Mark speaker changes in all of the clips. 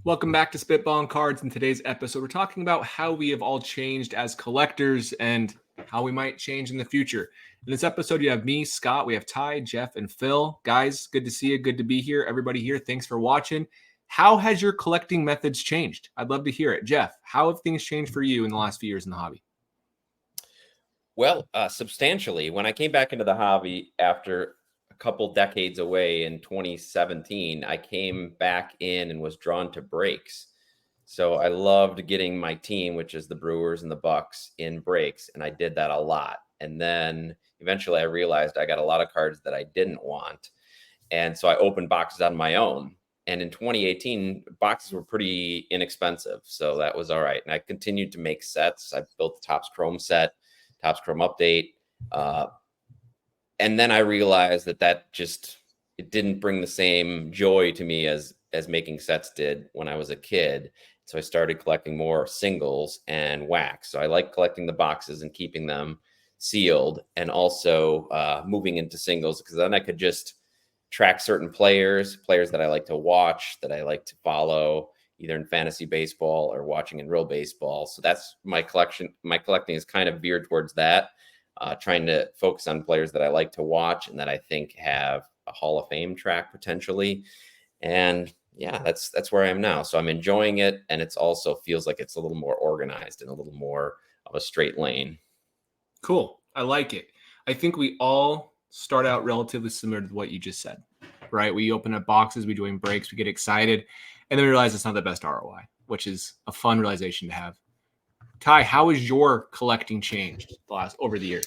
Speaker 1: Welcome back to Spitballing Cards. In today's episode, we're talking about how we have all changed as collectors and how we might change in the future. In this episode, you have me, Scott, we have Ty, Jeff, and Phil. Guys, good to see you. Good to be here. Everybody here, thanks for watching. How has your collecting methods changed? I'd love to hear it. Jeff, how have things changed for you in the last few years in the hobby?
Speaker 2: Well, substantially. When I came back into the hobby after a couple decades away in 2017, I came back in and was drawn to breaks. So I loved getting my team, which is the Brewers and the Bucks, in breaks, and I did that a lot. And then eventually I realized I got a lot of cards that I didn't want. And so I opened boxes on my own. And in 2018, boxes were pretty inexpensive. So that was all right. And I continued to make sets. I built the Topps Chrome set, Topps Chrome update. And then I realized that it didn't bring the same joy to me as making sets did when I was a kid. So I started collecting more singles and wax. So I like collecting the boxes and keeping them sealed, and also moving into singles, because then I could just track certain players that I like to watch, that I like to follow, either in fantasy baseball or watching in real baseball. So that's my collection. My collecting is kind of veered towards that, trying to focus on players that I like to watch and that I think have a Hall of Fame track potentially. And yeah, that's where I am now. So I'm enjoying it. And it's also feels like it's a little more organized and a little more of a straight lane.
Speaker 1: Cool. I like it. I think we all start out relatively similar to what you just said, right? We open up boxes, we join breaks, we get excited, and then we realize it's not the best ROI, which is a fun realization to have. Ty, how has your collecting changed over the years?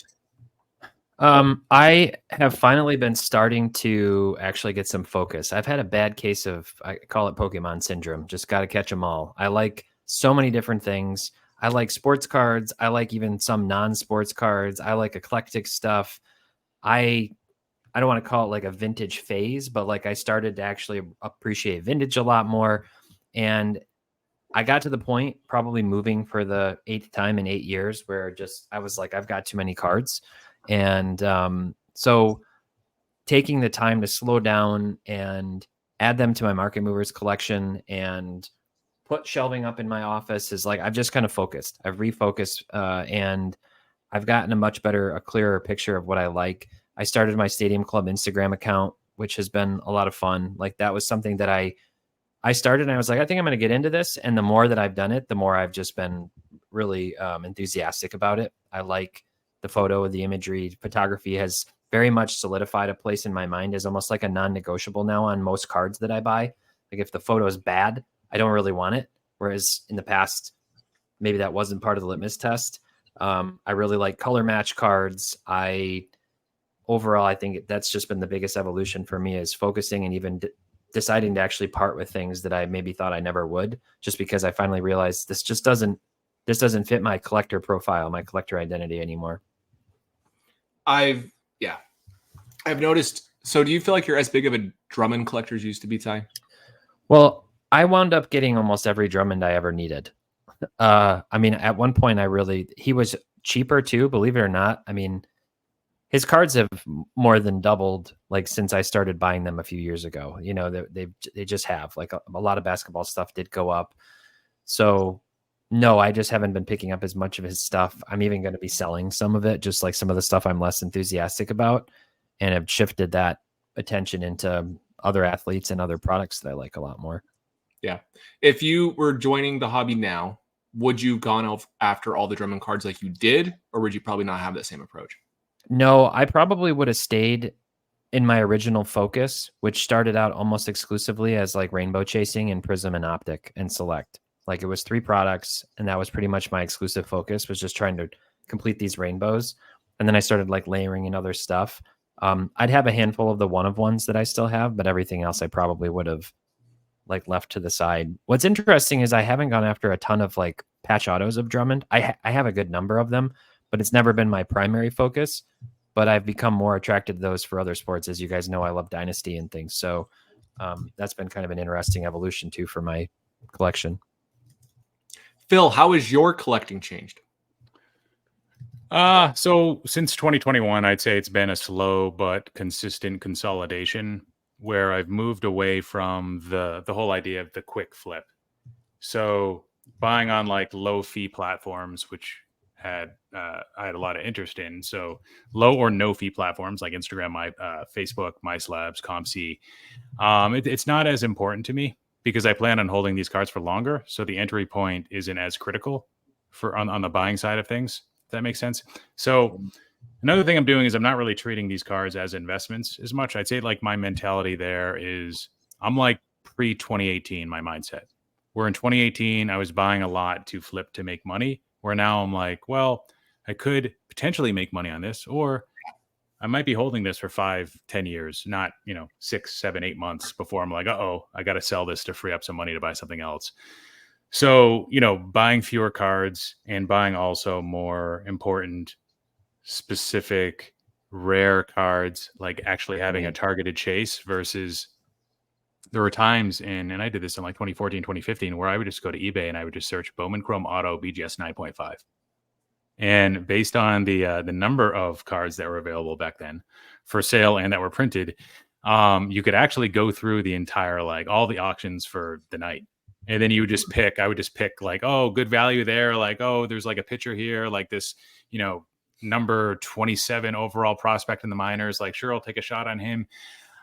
Speaker 3: I have finally been starting to actually get some focus. I've had a bad case of, I call it Pokemon syndrome. Just got to catch them all. I like so many different things. I like sports cards. I like even some non-sports cards. I like eclectic stuff. I don't want to call it like a vintage phase, but like I started to actually appreciate vintage a lot more. And I got to the point, probably moving for the 8th time in 8 years, where I was like, I've got too many cards. And so taking the time to slow down and add them to my market movers collection and put shelving up in my office is like, I've just kind of focused. I've refocused and I've gotten a clearer picture of what I like. I started my Stadium Club Instagram account, which has been a lot of fun. Like that was something that I started and I was like, I think I'm going to get into this. And the more that I've done it, the more I've just been really enthusiastic about it. I like the photo, the imagery. Photography has very much solidified a place in my mind as almost like a non-negotiable now on most cards that I buy. Like if the photo is bad, I don't really want it. Whereas in the past, maybe that wasn't part of the litmus test. I really like color match cards. Overall, I think that's just been the biggest evolution for me, is focusing and even deciding to actually part with things that I maybe thought I never would, just because I finally realized this doesn't fit my collector profile, my collector identity anymore.
Speaker 1: I've noticed. So do you feel like you're as big of a Drummond collector as you used to be, Ty?
Speaker 3: Well, I wound up getting almost every Drummond I ever needed. I mean, at one point he was cheaper too, believe it or not. I mean, his cards have more than doubled, like since I started buying them a few years ago. You know, they just have, like, a lot of basketball stuff did go up. So no, I just haven't been picking up as much of his stuff. I'm even going to be selling some of it, just like some of the stuff I'm less enthusiastic about, and have shifted that attention into other athletes and other products that I like a lot more.
Speaker 1: Yeah. If you were joining the hobby now, would you gone after all the Drummond cards like you did, or would you probably not have that same approach?
Speaker 3: No, I probably would have stayed in my original focus, which started out almost exclusively as like rainbow chasing and Prism and Optic and Select. Like it was 3 products, and that was pretty much my exclusive focus, was just trying to complete these rainbows. And then I started like layering in other stuff. I'd have a handful of the one-of-ones that I still have, but everything else I probably would have like left to the side. What's interesting is I haven't gone after a ton of like patch autos of Drummond. I have a good number of them, but it's never been my primary focus. But I've become more attracted to those for other sports. As you guys know, I love Dynasty and things. So that's been kind of an interesting evolution too for my collection.
Speaker 1: Phil, how has your collecting changed?
Speaker 4: So since 2021, I'd say it's been a slow but consistent consolidation, where I've moved away from the whole idea of the quick flip. So buying on like low fee platforms, which I had a lot of interest in. So low or no fee platforms like Instagram, Facebook, MySlabs, ComC. It's not as important to me because I plan on holding these cards for longer. So the entry point isn't as critical for on the buying side of things. If that makes sense. So another thing I'm doing is I'm not really treating these cards as investments as much. I'd say like my mentality there is I'm like pre 2018, my mindset. Where in 2018, I was buying a lot to flip to make money. Where now I'm like, well, I could potentially make money on this, or I might be holding this for 5-10 years, not, 6, 7, 8 months before I'm like, I got to sell this to free up some money to buy something else. So, buying fewer cards and buying also more important, specific, rare cards, like actually having a targeted chase versus there were times and I did this in like 2014, 2015, where I would just go to eBay and I would just search Bowman Chrome Auto BGS 9.5. And based on the number of cards that were available back then for sale and that were printed, you could actually go through the entire, like all the auctions for the night. And then you would just pick, I would just pick like, oh, good value there. Like, oh, there's like a picture here, like this, number 27 overall prospect in the minors. Like, sure, I'll take a shot on him.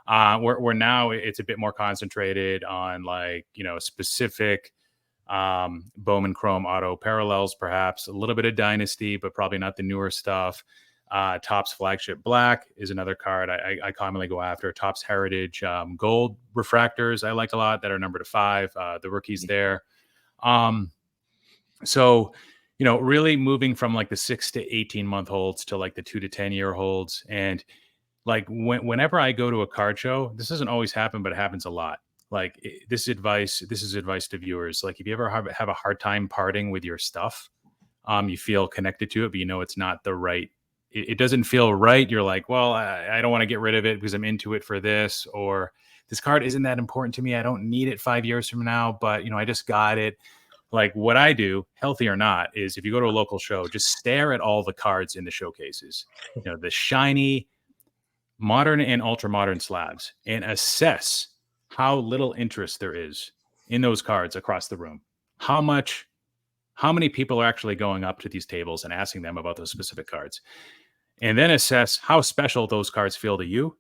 Speaker 4: Where now it's a bit more concentrated on like, specific Bowman Chrome Auto parallels, perhaps a little bit of Dynasty, but probably not the newer stuff. Topps Flagship Black is another card I commonly go after. Topps Heritage Gold refractors I liked a lot that are numbered to 5. The rookies there. So, really moving from like the 6 to 18 month holds to like the 2 to 10 year holds. And like whenever I go to a card show, this doesn't always happen, but it happens a lot. Like this is advice to viewers. Like if you ever have a hard time parting with your stuff, you feel connected to it, but it's not the right, it doesn't feel right. You're like, well, I don't want to get rid of it because I'm into it for this, or this card isn't that important to me. I don't need it 5 years from now, but I just got it. Like what I do, healthy or not, is if you go to a local show, just stare at all the cards in the showcases, the shiny, modern and ultra modern slabs, and assess how little interest there is in those cards across the room. How many people are actually going up to these tables and asking them about those specific cards, and then assess how special those cards feel to you.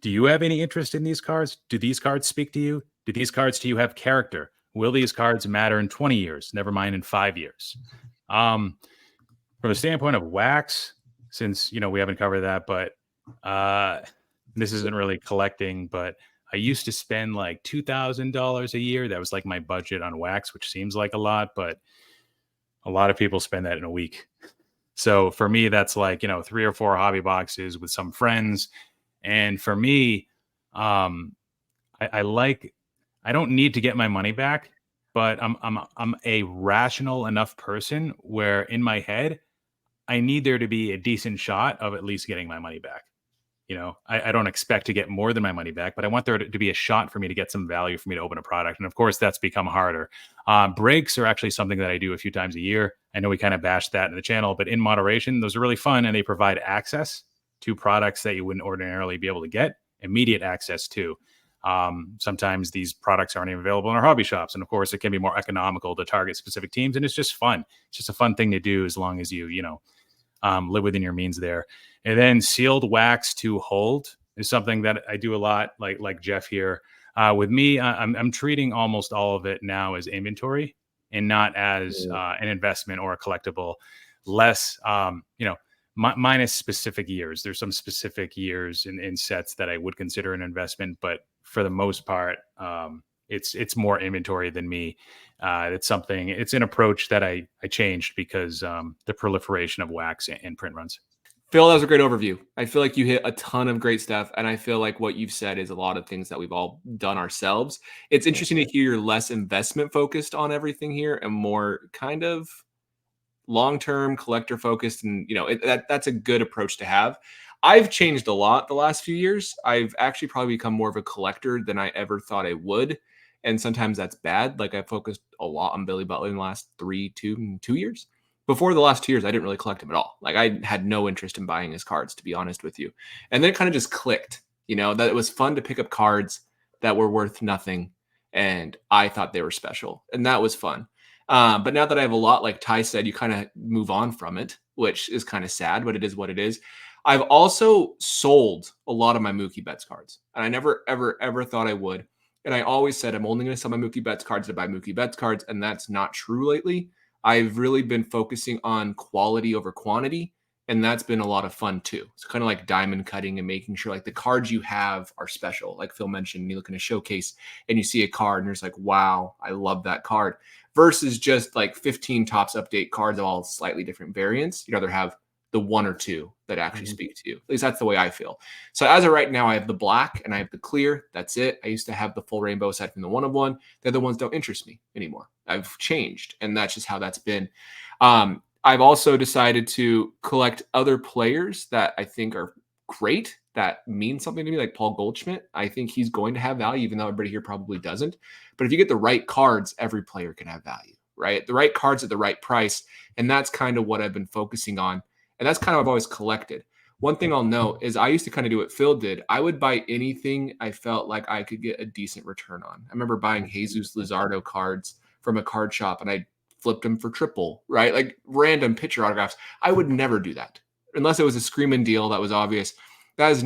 Speaker 4: Do you have any interest in these cards? Do these cards speak to you? Do these cards to you have character? Will these cards matter in 20 years? Never mind in 5 years. From the standpoint of wax, since we haven't covered that, but this isn't really collecting, but I used to spend like $2,000 a year. That was like my budget on wax, which seems like a lot, but a lot of people spend that in a week. So for me, that's like, 3 or 4 hobby boxes with some friends. And for me, I don't need to get my money back, but I'm a rational enough person where in my head, I need there to be a decent shot of at least getting my money back. I don't expect to get more than my money back, but I want there to be a shot for me to get some value for me to open a product. And of course, that's become harder. Breaks are actually something that I do a few times a year. I know we kind of bashed that in the channel, but in moderation, those are really fun and they provide access to products that you wouldn't ordinarily be able to get, immediate access to. Sometimes these products aren't even available in our hobby shops. And of course, it can be more economical to target specific teams. And it's just fun. It's just a fun thing to do as long as you live within your means there. And then sealed wax to hold is something that I do a lot, like Jeff here. With me, I'm treating almost all of it now as inventory and not as an investment or a collectible. Less, minus specific years. There's some specific years in sets that I would consider an investment, but for the most part, it's more inventory than me. It's an approach that I changed because the proliferation of wax and print runs.
Speaker 1: Phil, that was a great overview. I feel like you hit a ton of great stuff. And I feel like what you've said is a lot of things that we've all done ourselves. It's interesting to hear you're less investment focused on everything here and more kind of long-term collector focused. And, that's a good approach to have. I've changed a lot the last few years. I've actually probably become more of a collector than I ever thought I would. And sometimes that's bad. Like I focused a lot on Billy Butler in the last 2 years. Before the last 2 years, I didn't really collect him at all. Like I had no interest in buying his cards, to be honest with you. And then it kind of just clicked, that it was fun to pick up cards that were worth nothing and I thought they were special, and that was fun. But now that I have a lot, like Ty said, you kind of move on from it, which is kind of sad, but it is what it is. I've also sold a lot of my Mookie Betts cards, and I never, ever, ever thought I would. And I always said I'm only going to sell my Mookie Betts cards to buy Mookie Betts cards, and that's not true lately. I've really been focusing on quality over quantity, and that's been a lot of fun too. It's kind of like diamond cutting and making sure like the cards you have are special. Like Phil mentioned, you look in a showcase and you see a card and you're just like, wow, I love that card. Versus just like 15 Topps Update cards of all slightly different variants. You'd rather have the one or two that actually speak to you. At least that's the way I feel. So as of right now, I have the black and I have the clear. That's it. I used to have the full rainbow aside from the one of one. The other ones don't interest me anymore. I've changed, and that's just how that's been. I've also decided to collect other players that I think are great, that mean something to me, like Paul Goldschmidt. I think he's going to have value, even though everybody here probably doesn't. But if you get the right cards, every player can have value, right? The right cards at the right price. And that's kind of what I've been focusing on. And that's kind of what I've always collected. One thing I'll note is I used to kind of do what Phil did. I would buy anything I felt like I could get a decent return on. I remember buying Jesus Luzardo cards from a card shop, and I flipped them for triple, right? Like random picture autographs. I would never do that unless it was a screaming deal that was obvious. I have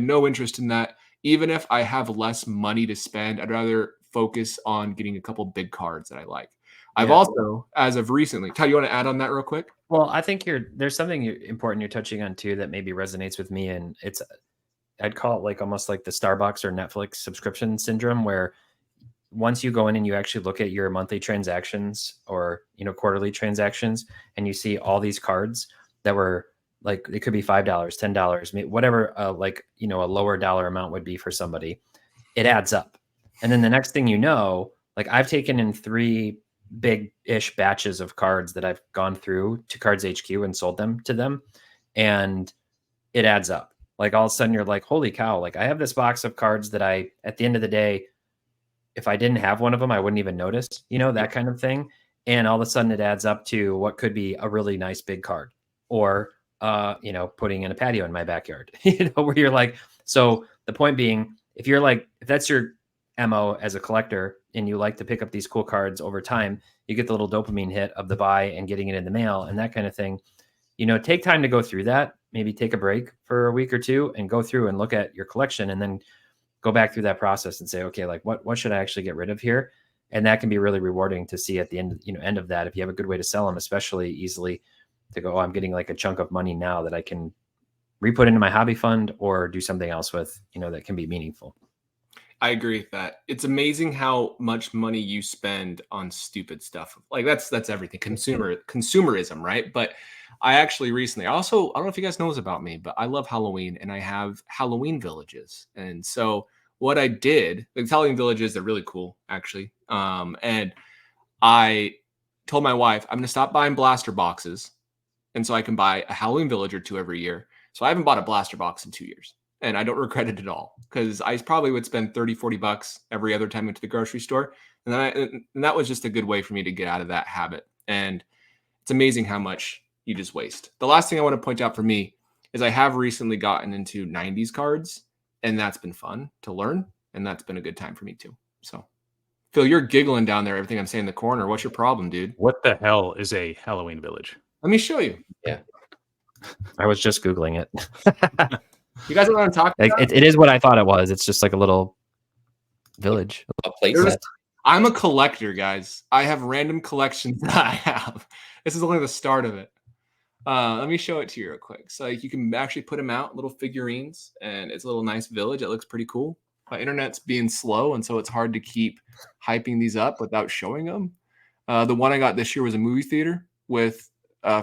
Speaker 1: no interest in that. Even if I have less money to spend, I'd rather focus on getting a couple big cards that I like. I've also, as of recently, Ty, you want to add on that real quick?
Speaker 3: Well, I think there's something important you're touching on too that maybe resonates with me, and I'd call it like almost like the Starbucks or Netflix subscription syndrome, where once you go in and you actually look at your monthly transactions or quarterly transactions, and you see all these cards that were like, it could be $5, $10, whatever, like a lower dollar amount would be for somebody, it adds up. And then the next thing you know, like I've taken in 3 big-ish batches of cards that I've gone through to Cards HQ and sold them to them, and it adds up. Like all of a sudden you're like, holy cow, like I have this box of cards that at the end of the day, if I didn't have one of them, I wouldn't even notice, that kind of thing. And all of a sudden it adds up to what could be a really nice big card, or, putting in a patio in my backyard, where you're like, so the point being, if that's your MO as a collector and you like to pick up these cool cards over time, you get the little dopamine hit of the buy and getting it in the mail and that kind of thing. Take time to go through that, maybe take a break for a week or two and go through and look at your collection, and then go back through that process and say, okay, like what should I actually get rid of here? And that can be really rewarding to see at the end of that, if you have a good way to sell them, especially easily, to go, oh, I'm getting like a chunk of money now that I can re-put into my hobby fund or do something else with, that can be meaningful.
Speaker 1: I agree with that. It's amazing how much money you spend on stupid stuff. Like that's everything. Consumerism, right? But I actually recently, I don't know if you guys know this about me, but I love Halloween and I have Halloween villages. And so what I did, the Halloween villages, they're really cool, actually. And I told my wife, I'm going to stop buying blaster boxes. And so I can buy a Halloween village or 2 every year. So I haven't bought a blaster box in 2 years. And I don't regret it at all, because I probably would spend $30-$40 every other time I went to the grocery store. And that was just a good way for me to get out of that habit. And it's amazing how much you just waste. The last thing I want to point out for me is I have recently gotten into 90s cards, and that's been fun to learn. And that's been a good time for me too. So Phil, you're giggling down there, everything I'm saying in the corner. What's your problem, dude?
Speaker 4: What the hell is a Halloween village?
Speaker 1: Let me show you.
Speaker 2: Yeah.
Speaker 3: I was just Googling it.
Speaker 1: You guys know what I'm talking about?
Speaker 3: It is what I thought it was. It's just like a little village.
Speaker 2: A playset.
Speaker 1: I'm a collector, guys. I have random collections that I have. This is only the start of it. Let me show it to you real quick. So you can actually put them out, little figurines, and it's a little nice village. It looks pretty cool. My internet's being slow, and so it's hard to keep hyping these up without showing them. The one I got this year was a movie theater with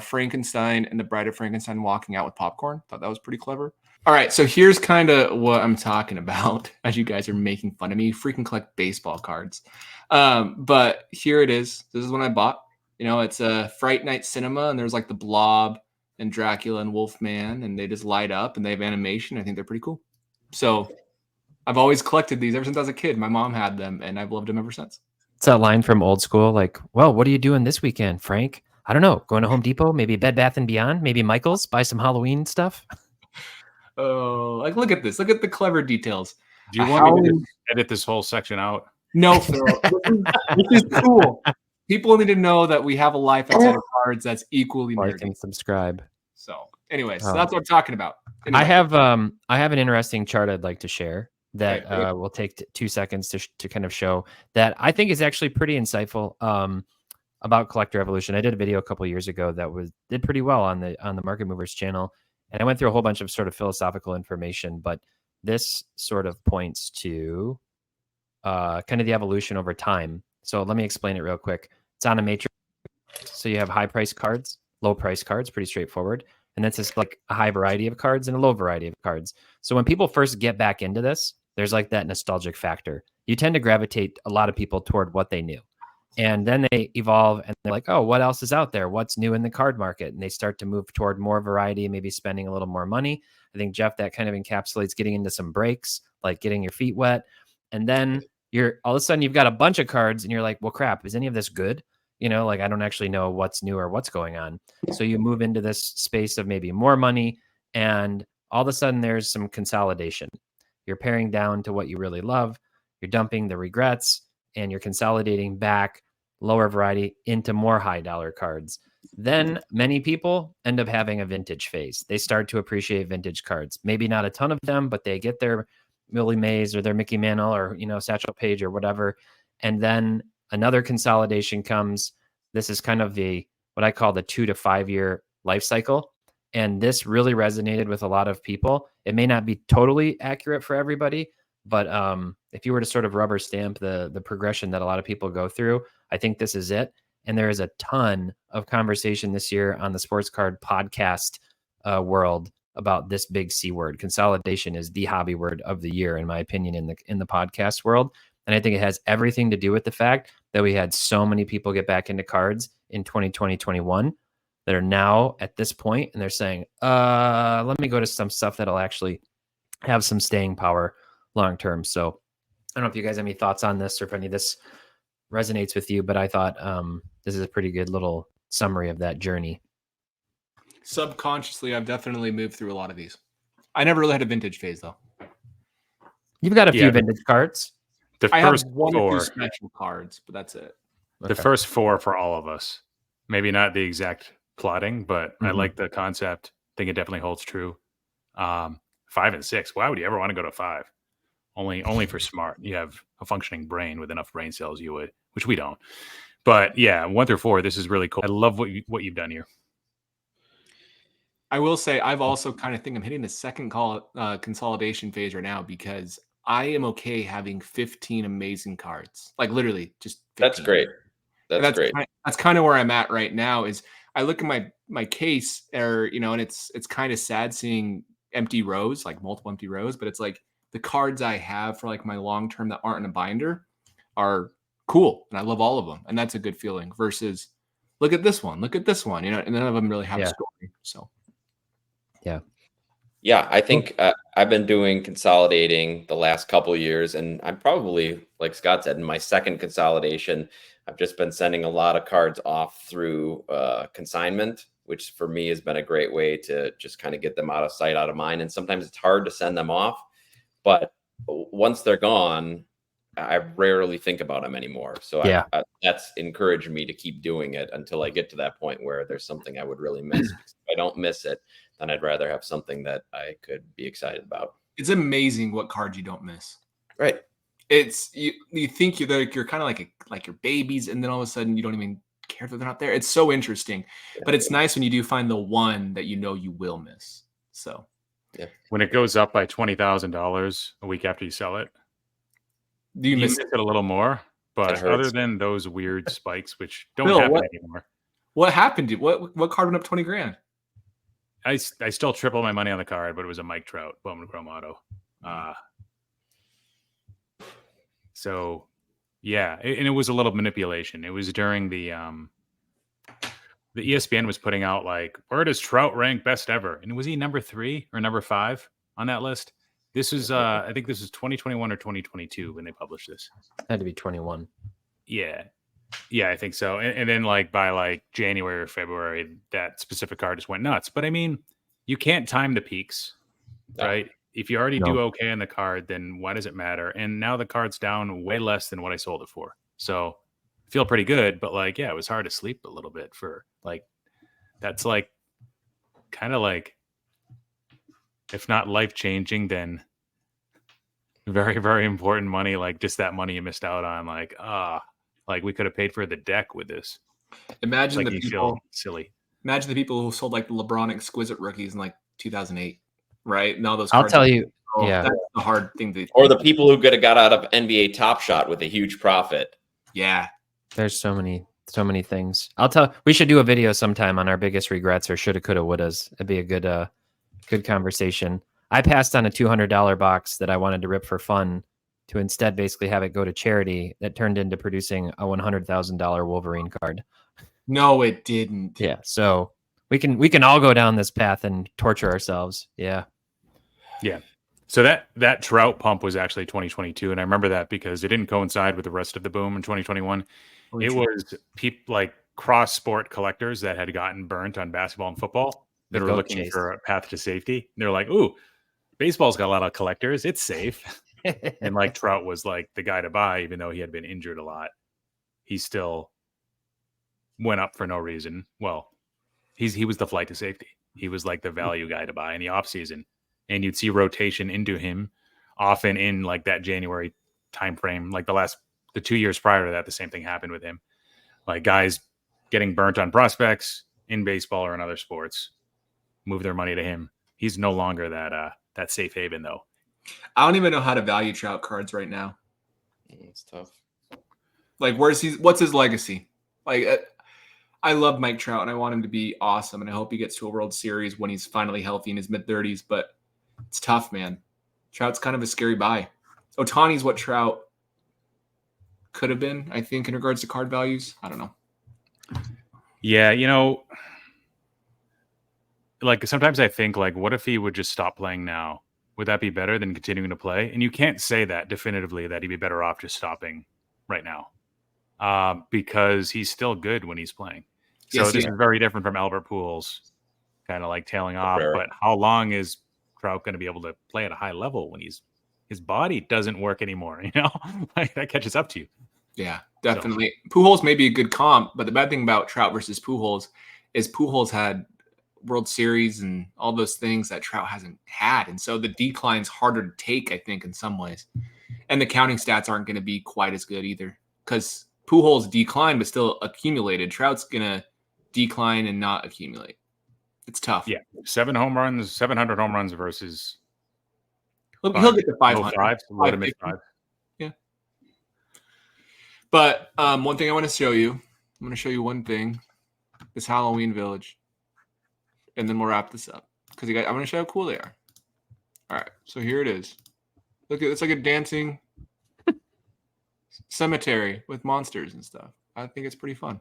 Speaker 1: Frankenstein and the Bride of Frankenstein walking out with popcorn. Thought that was pretty clever. All right, so here's kind of what I'm talking about as you guys are making fun of me. Freaking collect baseball cards. But here it is. This is one I bought. It's a Fright Night Cinema, and there's like the Blob and Dracula and Wolfman, and they just light up, and they have animation. I think they're pretty cool. So I've always collected these ever since I was a kid. My mom had them, and I've loved them ever since.
Speaker 3: It's that line from Old School, like, well, what are you doing this weekend, Frank? I don't know. Going to Home Depot, maybe Bed Bath & Beyond, maybe Michael's, buy some Halloween stuff.
Speaker 1: Oh, like look at this. Look at the clever details.
Speaker 4: Do you want me to edit this whole section out?
Speaker 1: No, Phil. This is cool. People need to know that we have a life outside of cards that's equally
Speaker 3: Like
Speaker 1: nerdy.
Speaker 3: and subscribe.
Speaker 1: So, anyways,
Speaker 3: Oh.
Speaker 1: that's what I'm talking about. Anyway.
Speaker 3: I have an interesting chart I'd like to share that
Speaker 1: Okay.
Speaker 3: will take 2 seconds to kind of show that I think is actually pretty insightful about collector evolution. I did a video a couple years ago that did pretty well on the Market Movers channel, and I went through a whole bunch of sort of philosophical information. But this sort of points to kind of the evolution over time. So let me explain it real quick. It's on a matrix. So you have high price cards, low price cards, pretty straightforward. And that's just like a high variety of cards and a low variety of cards. So when people first get back into this, there's like that nostalgic factor. You tend to gravitate a lot of people toward what they knew. And then they evolve and they're like, oh, what else is out there? What's new in the card market? And they start to move toward more variety, maybe spending a little more money. I think, Jeff, that kind of encapsulates getting into some breaks, like getting your feet wet. And then you're all of a sudden you've got a bunch of cards and you're like, well, crap, is any of this good? You know, like I don't actually know what's new or what's going on. So you move into this space of maybe more money, and all of a sudden there's some consolidation. You're paring down to what you really love. You're dumping the regrets and you're consolidating back lower variety into more high dollar cards. Then many people end up having a vintage phase. They start to appreciate vintage cards. Maybe not a ton of them, but they get their Millie Mays or their Mickey Mantle or, you know, Satchel Paige or whatever. And then another consolidation comes. This is kind of what I call the 2 to 5 year life cycle. And this really resonated with a lot of people. It may not be totally accurate for everybody, but if you were to sort of rubber stamp the progression that a lot of people go through, I think this is it. And there is a ton of conversation this year on the Sports Card podcast world about this big C word. Consolidation is the hobby word of the year, in my opinion, in the podcast world. And I think it has everything to do with the fact that we had so many people get back into cards in 2020, 21 that are now at this point, and they're saying, let me go to some stuff that'll actually have some staying power long term. So I don't know if you guys have any thoughts on this or if any of this resonates with you, but I thought this is a pretty good little summary of that journey.
Speaker 1: Subconsciously, I've definitely moved through a lot of these. I never really had a vintage phase, though.
Speaker 3: You've got a few vintage cards.
Speaker 1: I have one or two special cards, but that's it.
Speaker 4: The first 4 for all of us. Maybe not the exact plotting, but I like the concept. I think it definitely holds true. 5 and 6. Why would you ever want to go to 5? Only for smart. You have a functioning brain with enough brain cells, you would, which we don't. But yeah, 1 through 4, this is really cool. I love what you've done here.
Speaker 1: I will say I've also kind of think I'm hitting the second consolidation phase right now because I am okay having 15 amazing cards. Like literally just 15.
Speaker 2: That's great. That's great.
Speaker 1: That's kind of where I'm at right now is I look at my case and it's kind of sad seeing empty rows, like multiple empty rows, but it's like the cards I have for like my long term that aren't in a binder are cool. And I love all of them. And that's a good feeling versus look at this one, and none of them really have a story. So.
Speaker 2: Yeah, I think I've been doing consolidating the last couple of years, and I'm probably, like Scott said, in my second consolidation. I've just been sending a lot of cards off through consignment, which for me has been a great way to just kind of get them out of sight, out of mind. And sometimes it's hard to send them off, but once they're gone, I rarely think about them anymore. So that's encouraged me to keep doing it until I get to that point where there's something I would really miss. If I don't miss it, then I'd rather have something that I could be excited about.
Speaker 1: It's amazing what cards you don't miss.
Speaker 2: Right.
Speaker 1: It's you think you're kind of like your babies, and then all of a sudden you don't even care that they're not there. It's so interesting, but it's nice when you do find the one that you know you will miss. So
Speaker 4: when it goes up by $20,000 a week after you sell it, you miss it a little more. But other than those weird spikes, which don't happen anymore.
Speaker 1: What happened to you? What card went up 20 grand?
Speaker 4: I still tripled my money on the card, but it was a Mike Trout Bowman Chrome Auto. So yeah, and it was a little manipulation. It was during the ESPN was putting out like, where does Trout rank best ever? And was he number 3 or number 5 on that list? This is I think this is 2021 or 2022 when they published this.
Speaker 3: Had to be 21.
Speaker 4: Yeah, I think so. And then like by like January or February, that specific card just went nuts. But I mean, you can't time the peaks, right? If you already
Speaker 3: No.
Speaker 4: do okay on the card, then why does it matter? And now the card's down way less than what I sold it for. So I feel pretty good, but like, yeah, it was hard to sleep a little bit for like, that's like kind of like, if not life changing, then very, very important money. Like just that money you missed out on. Like, like we could have paid for the deck with this.
Speaker 1: Imagine
Speaker 4: Like
Speaker 1: the
Speaker 4: you
Speaker 1: people.
Speaker 4: feel silly.
Speaker 1: Imagine the people who sold like the LeBron exquisite rookies in like 2008, right? And all those
Speaker 3: I'll
Speaker 1: cards.
Speaker 3: tell you.
Speaker 1: Oh,
Speaker 3: Yeah.
Speaker 1: that's the hard thing to.
Speaker 2: Or the people who could have got out of NBA Top Shot with a huge profit.
Speaker 1: Yeah.
Speaker 3: There's so many things. We should do a video sometime on our biggest regrets or shoulda, coulda, wouldas. It'd be a good conversation. I passed on a $200 box that I wanted to rip for fun to instead basically have it go to charity that turned into producing a $100,000 Wolverine card.
Speaker 1: No, it didn't.
Speaker 3: Yeah. So we can all go down this path and torture ourselves. Yeah.
Speaker 4: Yeah. So that Trout pump was actually 2022, and I remember that because it didn't coincide with the rest of the boom in 2021. It was people like cross sport collectors that had gotten burnt on basketball and football that were looking for a path to safety. They're like, "Ooh, baseball's got a lot of collectors; it's safe." And like Trout was like the guy to buy, even though he had been injured a lot. He still went up for no reason. Well, he was the flight to safety. He was like the value guy to buy in the off season. And you'd see rotation into him often in like that January timeframe. Like the 2 years prior to that, the same thing happened with him. Like guys getting burnt on prospects in baseball or in other sports, move their money to him. He's no longer that safe haven though.
Speaker 1: I don't even know how to value Trout cards right now.
Speaker 2: It's tough.
Speaker 1: Like, what's his legacy? Like, I love Mike Trout and I want him to be awesome. And I hope he gets to a World Series when he's finally healthy in his mid-30s. But it's tough, man. Trout's kind of a scary buy. Ohtani's what Trout could have been, I think, in regards to card values. I don't know.
Speaker 4: Yeah, like sometimes I think like, what if he would just stop playing now? Would that be better than continuing to play? And you can't say that definitively that he'd be better off just stopping right now because he's still good when he's playing. So
Speaker 1: Yes,
Speaker 4: this is very different from Albert Pujols kind of like tailing off.
Speaker 2: Rare.
Speaker 4: But how long is Trout going to be able to play at a high level when his body doesn't work anymore? Like that catches up to you.
Speaker 1: Yeah, definitely. So. Pujols may be a good comp, but the bad thing about Trout versus Pujols is Pujols had World Series and all those things that Trout hasn't had. And so the decline's harder to take, I think, in some ways. And the counting stats aren't going to be quite as good either because Pujols declined but still accumulated. Trout's going to decline and not accumulate. It's tough.
Speaker 4: Yeah. 700 home runs versus
Speaker 1: he'll get to 500.
Speaker 4: Low to mid five.
Speaker 1: Yeah. But one thing I want to show you, I'm going to show you one thing, this Halloween Village. And then we'll wrap this up because I'm going to show how cool they are. All right. So here it is. Look, it's like a dancing cemetery with monsters and stuff. I think it's pretty fun.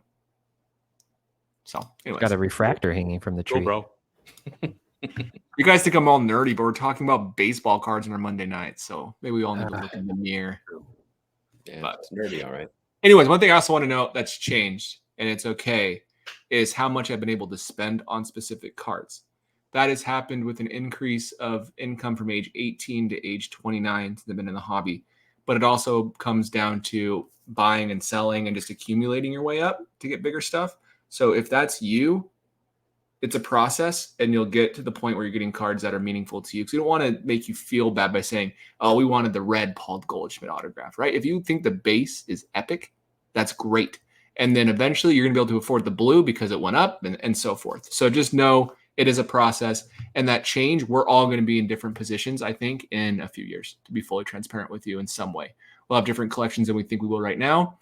Speaker 1: So, anyways.
Speaker 3: Got a refractor hanging from the tree.
Speaker 4: Cool, bro.
Speaker 1: You guys think I'm all nerdy, but we're talking about baseball cards on our Monday nights. So maybe we all need to look in the mirror.
Speaker 2: Yeah, but it's nerdy, all right.
Speaker 1: Anyways, one thing I also want to know that's changed, and it's okay, is how much I've been able to spend on specific cards. That has happened with an increase of income from age 18 to age 29 since I've been in the hobby. But it also comes down to buying and selling and just accumulating your way up to get bigger stuff. So if that's you, it's a process and you'll get to the point where you're getting cards that are meaningful to you. Because we don't want to make you feel bad by saying, oh, we wanted the red Paul Goldschmidt autograph, right? If you think the base is epic, that's great. And then eventually you're going to be able to afford the blue because it went up and so forth. So just know it is a process. And that change, we're all going to be in different positions, I think, in a few years, to be fully transparent with you in some way. We'll have different collections than we think we will right now.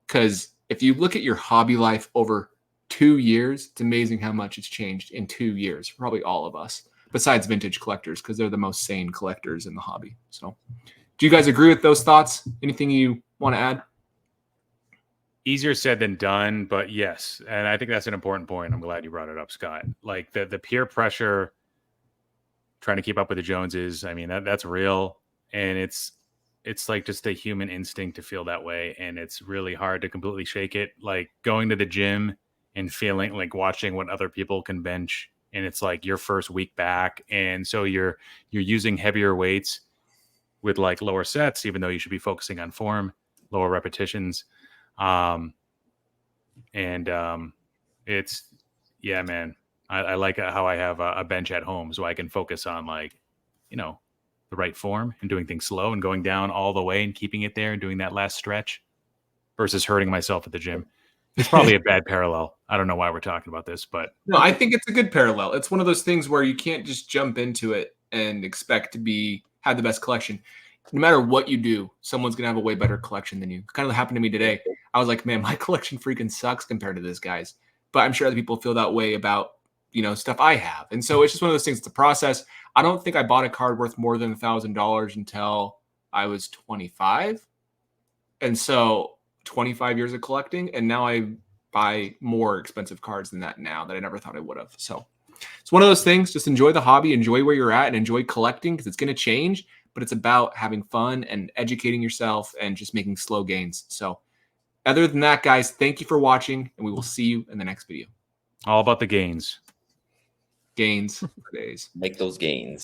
Speaker 1: Because if you look at your hobby life over 2 years, it's amazing how much it's changed in 2 years. Probably all of us, besides vintage collectors, because they're the most sane collectors in the hobby. So do you guys agree with those thoughts? Anything you want to add?
Speaker 4: Easier said than done, but yes. And I think that's an important point. I'm glad you brought it up, Scott. Like the peer pressure, trying to keep up with the Joneses. I mean, that's real. And it's like just a human instinct to feel that way. And it's really hard to completely shake it. Like going to the gym and feeling like watching what other people can bench and it's like your first week back, and so you're using heavier weights with like lower sets, even though you should be focusing on form, lower repetitions. It's, yeah, man, I like how I have a bench at home so I can focus on like, the right form and doing things slow and going down all the way and keeping it there and doing that last stretch versus hurting myself at the gym. It's probably a bad parallel. I don't know why we're talking about this, but
Speaker 1: No, I think it's a good parallel. It's one of those things where you can't just jump into it and expect to have the best collection. No matter what you do, someone's gonna have a way better collection than you. It kind of happened to me today. I was like, man, my collection freaking sucks compared to this guy's. But I'm sure other people feel that way about stuff I have. And so it's just one of those things. It's a process. I don't think I bought a card worth more than $1,000 until I was 25. And so 25 years of collecting, and now I buy more expensive cards than that now that I never thought I would have. So it's one of those things. Just enjoy the hobby, enjoy where you're at, and enjoy collecting because it's going to change. But it's about having fun and educating yourself and just making slow gains. So other than that, guys, thank you for watching, and we will see you in the next video.
Speaker 4: all about the gains.
Speaker 1: Gains for days.
Speaker 2: Make those gains.